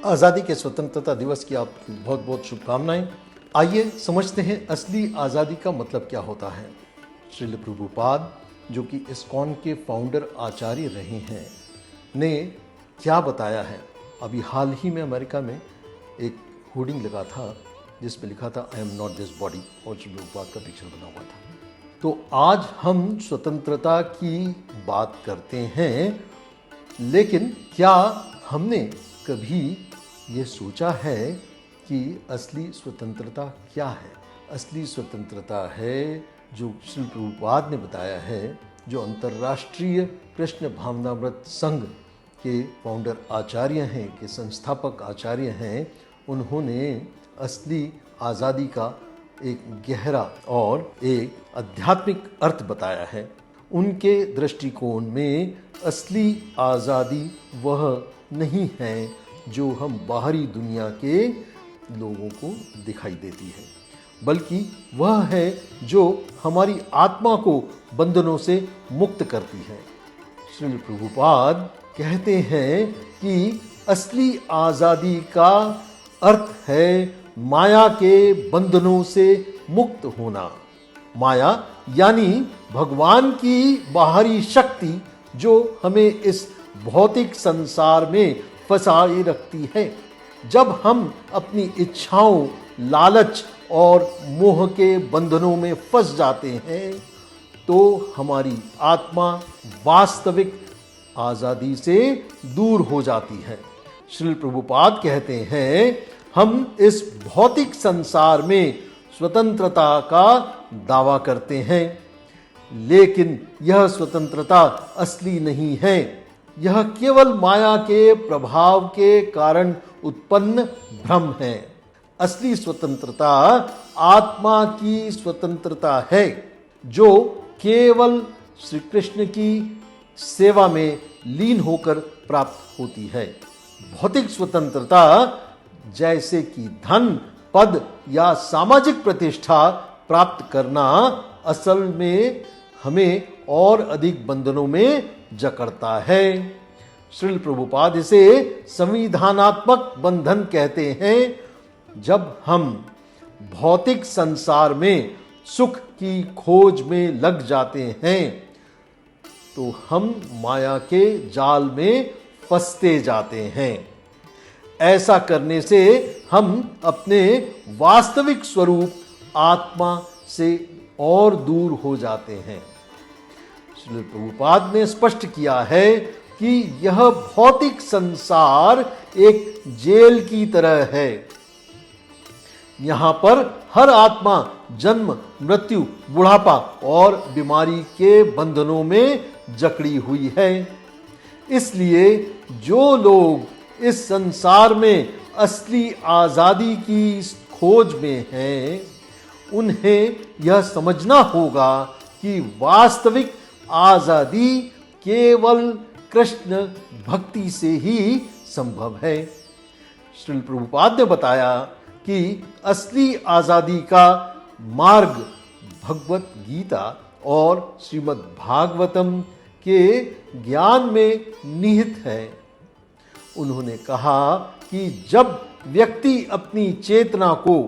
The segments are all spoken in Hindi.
आज़ादी के स्वतंत्रता दिवस की आप बहुत बहुत शुभकामनाएं। आइए समझते हैं असली आज़ादी का मतलब क्या होता है। श्रील प्रभुपाद, जो कि इस्कॉन के फाउंडर आचार्य रहे हैं, ने क्या बताया है। अभी हाल ही में अमेरिका में एक होर्डिंग लगा था जिसमें लिखा था I am not this body, और श्रील प्रभुपाद का पिक्चर बना हुआ था। तो आज हम स्वतंत्रता की बात करते हैं, लेकिन क्या हमने कभी ये सोचा है कि असली स्वतंत्रता क्या है। असली स्वतंत्रता है जो श्री प्रभुपाद ने बताया है, जो अंतर्राष्ट्रीय कृष्ण भावनामृत संघ के फाउंडर आचार्य हैं, के संस्थापक आचार्य हैं। उन्होंने असली आज़ादी का एक गहरा और एक आध्यात्मिक अर्थ बताया है। उनके दृष्टिकोण में असली आज़ादी वह नहीं है जो हम बाहरी दुनिया के लोगों को दिखाई देती है, बल्कि वह है जो हमारी आत्मा को बंधनों से मुक्त करती है। श्री प्रभुपाद कहते हैं कि असली आज़ादी का अर्थ है माया के बंधनों से मुक्त होना। माया यानी भगवान की बाहरी शक्ति जो हमें इस भौतिक संसार में फंसाए रखती है। जब हम अपनी इच्छाओं, लालच और मोह के बंधनों में फंस जाते हैं तो हमारी आत्मा वास्तविक आज़ादी से दूर हो जाती है। श्री प्रभुपाद कहते हैं हम इस भौतिक संसार में स्वतंत्रता का दावा करते हैं, लेकिन यह स्वतंत्रता असली नहीं है। यह केवल माया के प्रभाव के कारण उत्पन्न भ्रम है। असली स्वतंत्रता आत्मा की स्वतंत्रता है, जो केवल श्री कृष्ण की सेवा में लीन होकर प्राप्त होती है। भौतिक स्वतंत्रता जैसे कि धन, पद या सामाजिक प्रतिष्ठा प्राप्त करना असल में हमें और अधिक बंधनों में जकड़ता है। श्रील प्रभुपाद इसे संविधानात्मक बंधन कहते हैं। जब हम भौतिक संसार में सुख की खोज में लग जाते हैं तो हम माया के जाल में फंसते जाते हैं। ऐसा करने से हम अपने वास्तविक स्वरूप आत्मा से और दूर हो जाते हैं। श्री प्रभुपाद ने स्पष्ट किया है कि यह भौतिक संसार एक जेल की तरह है। यहाँ पर हर आत्मा जन्म, मृत्यु, बुढ़ापा और बीमारी के बंधनों में जकड़ी हुई है। इसलिए जो लोग इस संसार में असली आज़ादी की खोज में हैं, उन्हें यह समझना होगा कि वास्तविक आज़ादी केवल कृष्ण भक्ति से ही संभव है। श्रील प्रभुपाद ने बताया कि असली आज़ादी का मार्ग भगवत गीता और श्रीमद् भागवतम के ज्ञान में निहित है। उन्होंने कहा कि जब व्यक्ति अपनी चेतना को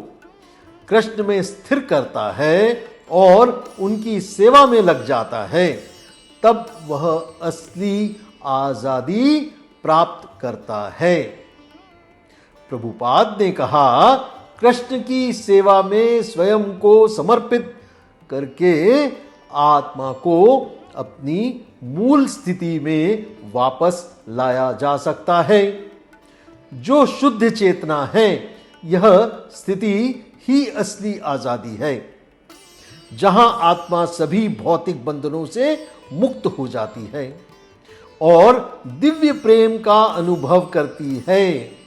कृष्ण में स्थिर करता है और उनकी सेवा में लग जाता है, तब वह असली आज़ादी प्राप्त करता है। प्रभुपाद ने कहा, कृष्ण की सेवा में स्वयं को समर्पित करके आत्मा को अपनी मूल स्थिति में वापस लाया जा सकता है। जो शुद्ध चेतना है, यह स्थिति ही असली आज़ादी है, जहां आत्मा सभी भौतिक बंधनों से मुक्त हो जाती है और दिव्य प्रेम का अनुभव करती है।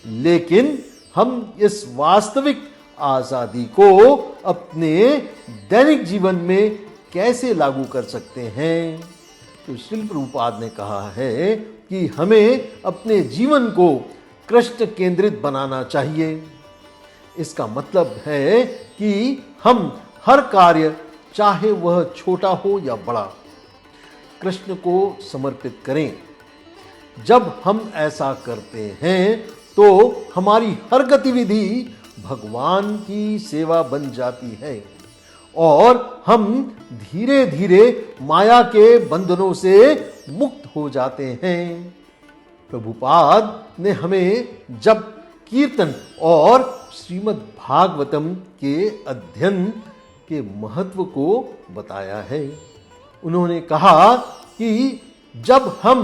लेकिन हम इस वास्तविक आज़ादी को अपने दैनिक जीवन में कैसे लागू कर सकते हैं? तो श्रील प्रभुपाद ने कहा है कि हमें अपने जीवन को कृष्ण केंद्रित बनाना चाहिए। इसका मतलब है कि हम हर कार्य, चाहे वह छोटा हो या बड़ा, कृष्ण को समर्पित करें। जब हम ऐसा करते हैं तो हमारी हर गतिविधि भगवान की सेवा बन जाती है और हम धीरे धीरे माया के बंधनों से मुक्त हो जाते हैं। प्रभुपाद ने हमें जब कीर्तन और श्रीमद् भागवतम के अध्ययन के महत्व को बताया है। उन्होंने कहा कि जब हम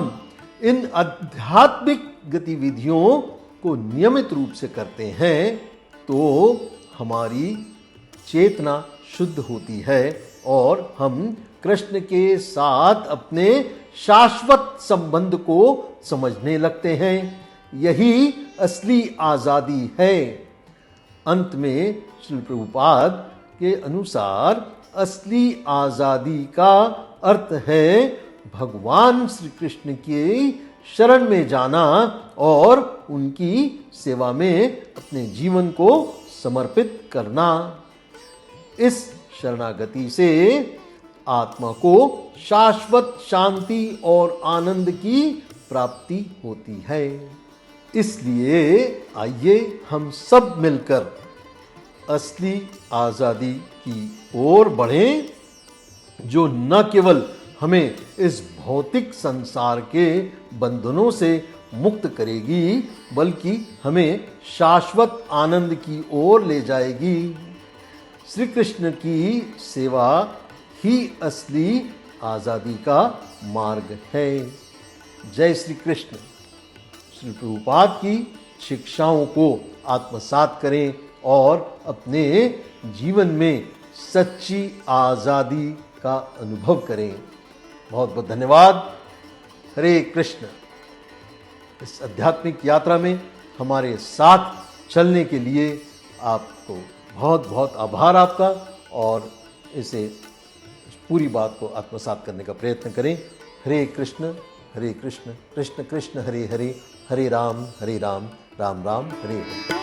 इन आध्यात्मिक गतिविधियों को नियमित रूप से करते हैं तो हमारी चेतना शुद्ध होती है और हम कृष्ण के साथ अपने शाश्वत संबंध को समझने लगते हैं। यही असली आजादी है। अंत में श्री प्रभुपाद के अनुसार असली आजादी का अर्थ है भगवान श्री कृष्ण की शरण में जाना और उनकी सेवा में अपने जीवन को समर्पित करना। इस शरणागति से आत्मा को शाश्वत शांति और आनंद की प्राप्ति होती है। इसलिए आइए हम सब मिलकर असली आजादी की ओर बढ़ें, जो न केवल हमें इस भौतिक संसार के बंधनों से मुक्त करेगी बल्कि हमें शाश्वत आनंद की ओर ले जाएगी। श्री कृष्ण की सेवा ही असली आजादी का मार्ग है। जय श्री कृष्ण। श्री प्रभुपाद की शिक्षाओं को आत्मसात करें और अपने जीवन में सच्ची आजादी का अनुभव करें। बहुत बहुत धन्यवाद। हरे कृष्ण। इस आध्यात्मिक यात्रा में हमारे साथ चलने के लिए आपको बहुत बहुत आभार आपका, और इसे पूरी बात को आत्मसात करने का प्रयत्न करें। हरे कृष्ण कृष्ण कृष्ण हरे हरे, हरे राम राम राम हरे हरे।